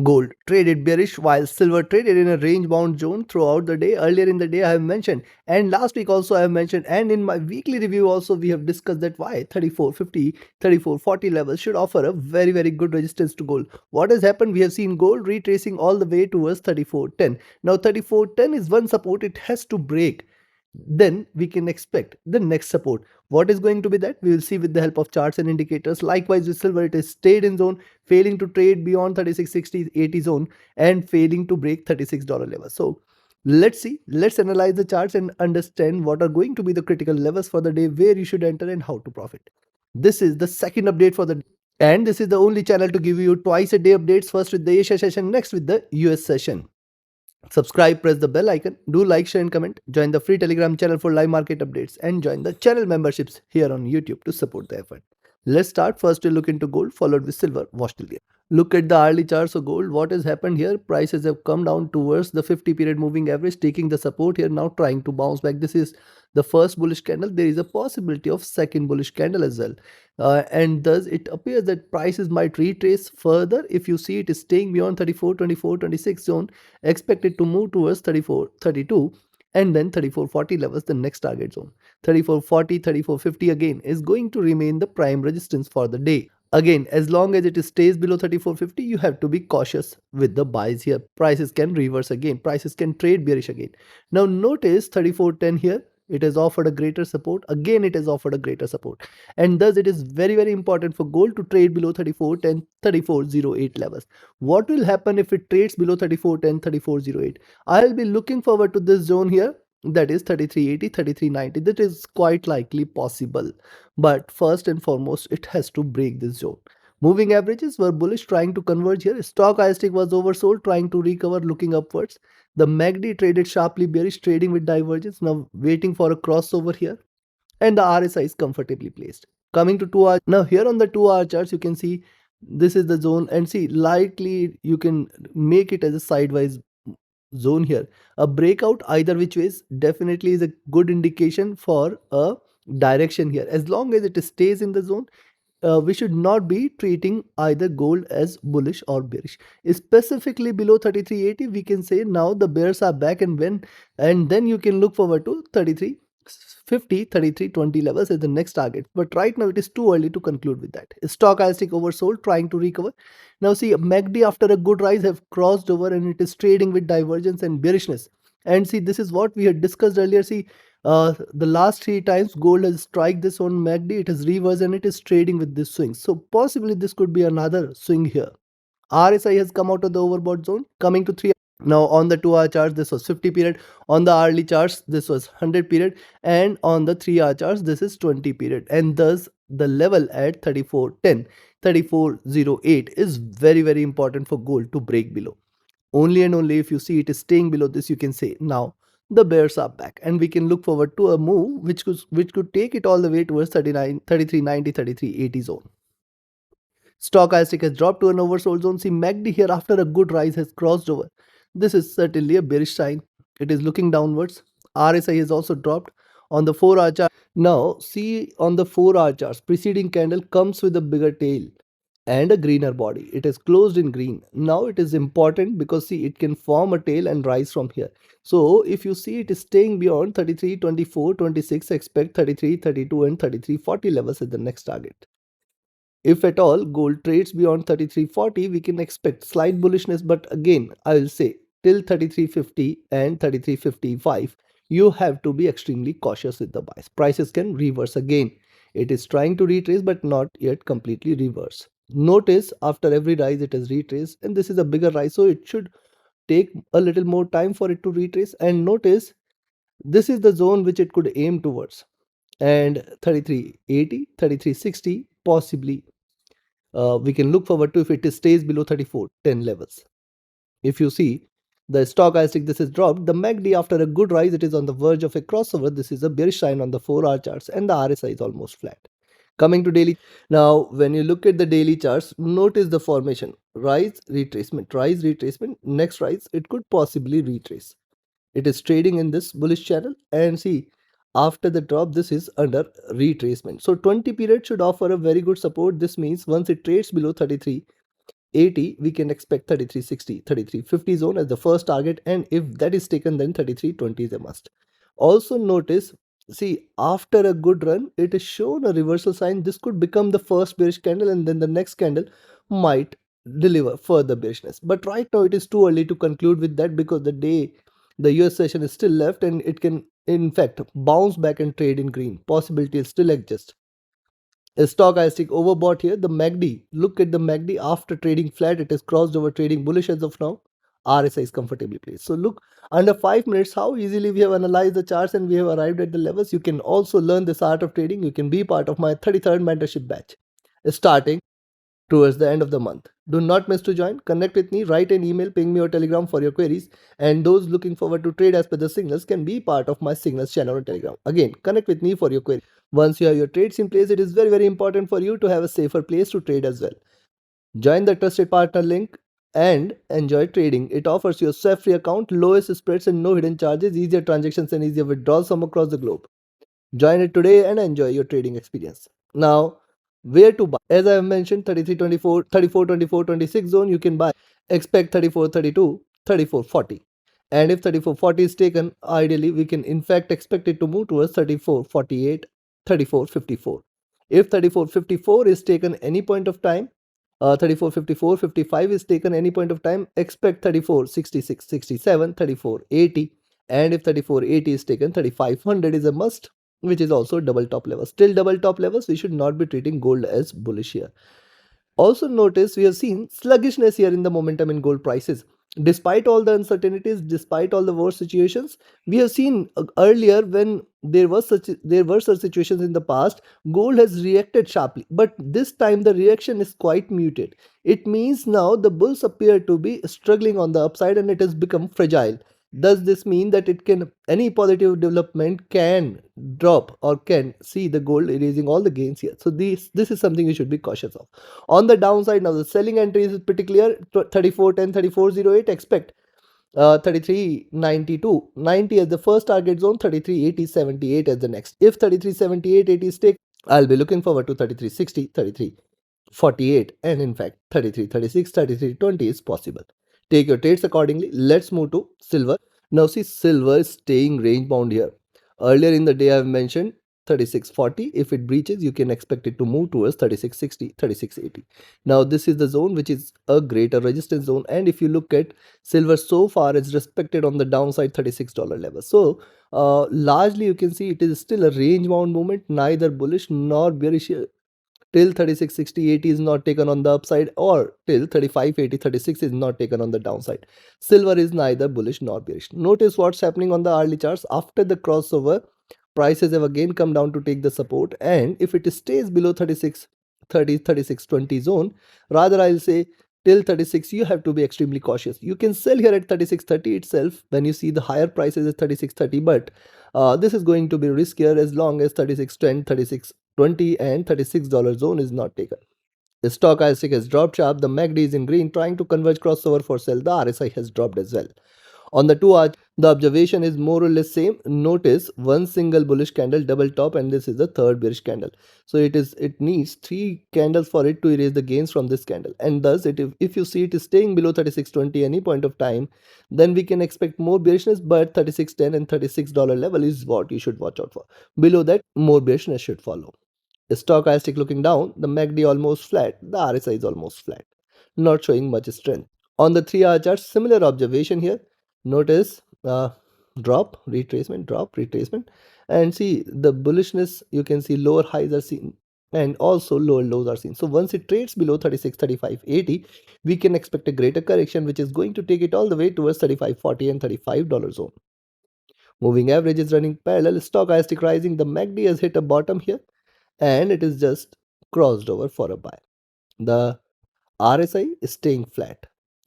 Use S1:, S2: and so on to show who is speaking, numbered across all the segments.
S1: Gold traded bearish while silver traded in a range bound zone throughout the day. Earlier in the day I have mentioned, and last week also I have mentioned, and in my weekly review also we have discussed that why 3450, 3440 levels should offer a very good resistance to gold. What has happened? We have seen gold retracing all the way towards 3410. Now 3410 is one support, it has to break, then we can expect the next support. What is going to be that? We will see with the help of charts and indicators. Likewise with silver, it has stayed in zone, failing to trade beyond 3660 80 zone and failing to break $36 level. So let's see, let's analyze the charts and understand what are going to be the critical levels for the day, where you should enter and how to profit. This is the second update for the day, and this is the only channel to give you twice a day updates, first with the Asia session, next with the US session. Subscribe, press the bell icon, do like, share and comment, join the free Telegram channel for live market updates, and join the channel memberships here on YouTube to support the effort. Let's start. First we look into gold, followed with silver. Watch till the end. Look at the hourly charts of gold. What has happened here? Prices have come down towards the 50 period moving average, taking the support here, now trying to bounce back. This is the first bullish candle. There is a possibility of second bullish candle as well. And thus it appears that prices might retrace further. If you see it is staying beyond 34, 24, 26 zone, expect it to move towards 34, 32 and then 3440 levels, the next target zone. 3440, 3450 again is going to remain the prime resistance for the day. Again, as long as it stays below 3450, you have to be cautious with the buys here. Prices can reverse again, prices can trade bearish again. Now notice 3410 here, it has offered a greater support. Again it has offered a greater support, and thus it is very important for gold to trade below 3410, 3408 levels. What will happen if it trades below 3410, 3408? I'll be looking forward to this zone here, that is 3380, 3390. That is quite likely possible, but first and foremost it has to break this zone. Moving averages were bullish, trying to converge here. Stochastic was oversold, trying to recover, looking upwards. The MACD traded sharply bearish, trading with divergence, now waiting for a crossover here, and the RSI is comfortably placed. Coming to 2 hour, now here on the 2 hour charts you can see this is the zone, and see likely you can make it as a sideways zone here. A breakout either which ways definitely is a good indication for a direction here. As long as it stays in the zone, we should not be treating either gold as bullish or bearish. Specifically below 3380, we can say now the bears are back, and then you can look forward to 3350, 3320 levels as the next target. But right now it is too early to conclude with that. Stochastic oversold, trying to recover. Now see, MACD after a good rise have crossed over, and it is trading with divergence and bearishness. And see, this is what we had discussed earlier. See, the last 3 times gold has struck this on MACD, it has reversed and it is trading with this swing. So possibly this could be another swing here. RSI has come out of the overbought zone, coming to 3. Now on the 2 hour charts this was 50 period, on the hourly charts this was 100 period, and on the 3 hour charts this is 20 period, and thus the level at 3410, 3408 is very important for gold to break below. Only and only if you see it is staying below this, you can say now the bears are back, and we can look forward to a move which could take it all the way towards 39, 3390, 3380 zone. Stochastic has dropped to an oversold zone. See, MACD here after a good rise has crossed over. This is certainly a bearish sign. It is looking downwards. RSI has also dropped on the 4 hour chart. Now see, on the 4 hour charts, preceding candle comes with a bigger tail and a greener body. It is closed in green. Now it is important because see, it can form a tail and rise from here. So if you see it is staying beyond 33, 24, 26, expect 33, 32 and 3340 levels as the next target. If at all gold trades beyond 3340, we can expect slight bullishness, but again I will say till 3350 and 3355 you have to be extremely cautious with the buys. Prices can reverse again. It is trying to retrace but not yet completely reverse. Notice after every rise it has retraced, and this is a bigger rise, so it should take a little more time for it to retrace. And notice this is the zone which it could aim towards, and 3380, 3360 possibly we can look forward to if it stays below 3410 levels. If you see the stochastic, this is dropped. The MACD after a good rise, it is on the verge of a crossover. This is a bearish sign on the 4 hour charts, and the RSI is almost flat. Coming to daily, now when you look at the daily charts, notice the formation: rise, retracement, rise, retracement, next rise. It could possibly retrace. It is trading in this bullish channel, and see, after the drop this is under retracement. So 20 period should offer a very good support. This means once it trades below 33, 3380 we can expect 3360, 3350 zone as the first target, and if that is taken then 3320 is a must. Also notice, see, after a good run it is shown a reversal sign. This could become the first bearish candle and then the next candle might deliver further bearishness, but right now it is too early to conclude with that because the US session is still left and it can in fact bounce back and trade in green. Possibility still exists. A stochastic overbought here. The MACD, look at the MACD after trading flat, it is crossed over trading bullish as of now. RSI is comfortably placed. So look, under 5 minutes how easily we have analyzed the charts and we have arrived at the levels. You can also learn this art of trading. You can be part of my 33rd mentorship batch starting towards the end of the month. Do not miss to join. Connect with me, write an email, ping me or telegram for your queries. And those looking forward to trade as per the signals can be part of my signals channel on Telegram. Again, connect with me for your queries. Once you have your trades in place, it is very important for you to have a safer place to trade as well. Join the trusted partner link and enjoy trading. It offers you a swift free account, lowest spreads and no hidden charges, easier transactions and easier withdrawals from across the globe. Join it today and enjoy your trading experience. Now, where to buy? As I have mentioned, 33.24, 34.24.26 zone you can buy. Expect 34.32, 34.40. And if 34.40 is taken, ideally we can in fact expect it to move towards 34.48, 34.54. If 34.54 is taken any point of time, 34.54, 55 is taken any point of time, expect 34.66, 67, 34.80. And if 34.80 is taken, 3500 is a must, which is also double top levels. Still double top levels, we should not be treating gold as bullish here. Also notice we have seen sluggishness here in the momentum in gold prices. Despite all the uncertainties, despite all the war situations, we have seen earlier when there were such situations in the past, gold has reacted sharply. But this time the reaction is quite muted. It means now the bulls appear to be struggling on the upside and it has become fragile. Does this mean that it can any positive development can drop or can see the gold erasing all the gains here? So this is something you should be cautious of. On the downside, now the selling entry is pretty clear. 34.10, 34.08. Expect 33.92, 90 as the first target zone. 33.80, 78 as the next. If 33.78, 80 is taken, I'll be looking forward to 33.60, 33.48, and in fact 33.36, 33.20 is possible. Take your trades accordingly. Let's move to silver. Now see, silver is staying range bound here. Earlier in the day I have mentioned 36.40. If it breaches, you can expect it to move towards 36.60, 36.80. Now this is the zone which is a greater resistance zone, and if you look at silver so far, it's respected on the downside $36 level. So largely you can see it is still a range bound movement, neither bullish nor bearish till 36.60, is not taken on the upside, or till 35.80, 36 is not taken on the downside. Silver is neither bullish nor bearish. Notice what's happening on the hourly charts. After the crossover, prices have again come down to take the support, and if it stays below 36.30, 36.20 zone, rather I'll say till 36, you have to be extremely cautious. You can sell here at 36.30 itself when you see the higher prices at 36.30, but this is going to be riskier as long as 36.10, 36.20 and $36 zone is not taken. The stochastic has dropped sharp. The MACD is in green, trying to converge crossover for sell. The RSI has dropped as well. On the 2 hour, the observation is more or less same. Notice one single bullish candle, double top, and this is the third bearish candle. So it needs 3 candles for it to erase the gains from this candle. And thus, if you see it is staying below 36.20 any point of time, then we can expect more bearishness. But 36.10 and $36 level is what you should watch out for. Below that, more bearishness should follow. The stochastic looking down, the MACD almost flat, the RSI is almost flat, not showing much strength. On the 3 hour chart, similar observation here. Notice drop, retracement, drop, retracement, and see the bullishness. You can see lower highs are seen and also lower lows are seen. So once it trades below 36, 35, 80, we can expect a greater correction, which is going to take it all the way towards 35.40 and $35 zone. Moving average is running parallel, stochastic rising. The MACD has hit a bottom here and it is just crossed over for a buy. The RSI is staying flat.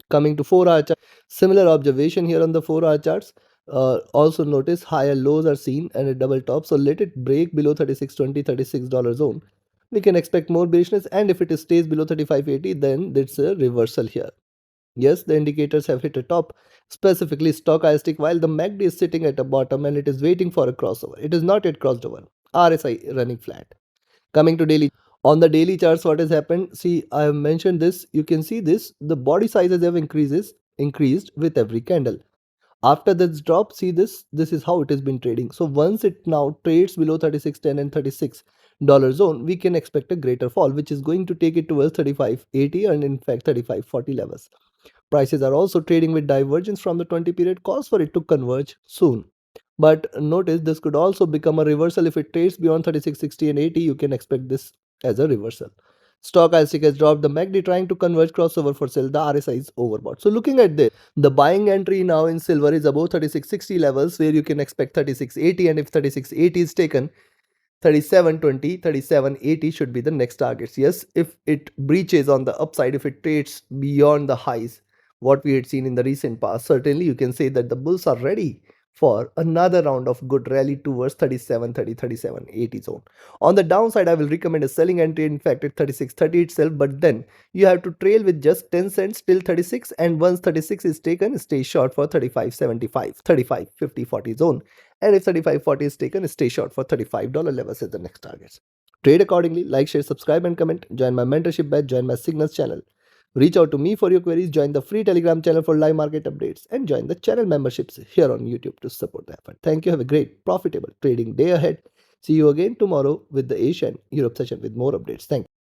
S1: Coming to 4 hour chart, similar observation here on the 4 hour charts. Also notice higher lows are seen and a double top. So let it break below 36.20, $36 zone. We can expect more bearishness, and if it stays below 35.80, then it's a reversal here. Yes, the indicators have hit a top, specifically stochastic, while the MACD is sitting at a bottom and it is waiting for a crossover. It is not yet crossed over. RSI running flat. Coming to daily, On the daily charts, what has happened? See, I have mentioned this. You can see this. The body sizes have increased with every candle. After this drop, see this. This is how it has been trading. So once it now trades below 36.10 and $36 zone, we can expect a greater fall, which is going to take it towards 35.80 and in fact 35.40 levels. Prices are also trading with divergence from the 20 period, calls for it to converge soon. But notice this could also become a reversal if it trades beyond 36.60 and 80. You can expect this as a reversal. Stochastic has dropped the MACD trying to converge crossover for sell. The RSI is overbought. So looking at this, the buying entry now in silver is above 36.60 levels where you can expect 36.80, and if 36.80 is taken, 37.20, 37.80 should be the next targets. Yes, if it breaches on the upside, if it trades beyond the highs, what we had seen in the recent past, certainly you can say that the bulls are ready for another round of good rally towards 37.30, 37.80 zone. On the downside, I will recommend a selling entry, in fact, at 36.30 itself, but then you have to trail with just 10 cents till 36, and once 36 is taken, stay short for 35.75, 35.50, 40 zone. And if 35.40 is taken, stay short for $35 levels as the next targets. Trade accordingly, like, share, subscribe, and comment. Join my mentorship batch, join my signals channel. Reach out to me for your queries, join the free Telegram channel for live market updates, and join the channel memberships here on YouTube to support the effort. Thank you. Have a great, profitable trading day ahead. See you again tomorrow with the Asian Europe session with more updates. Thank you.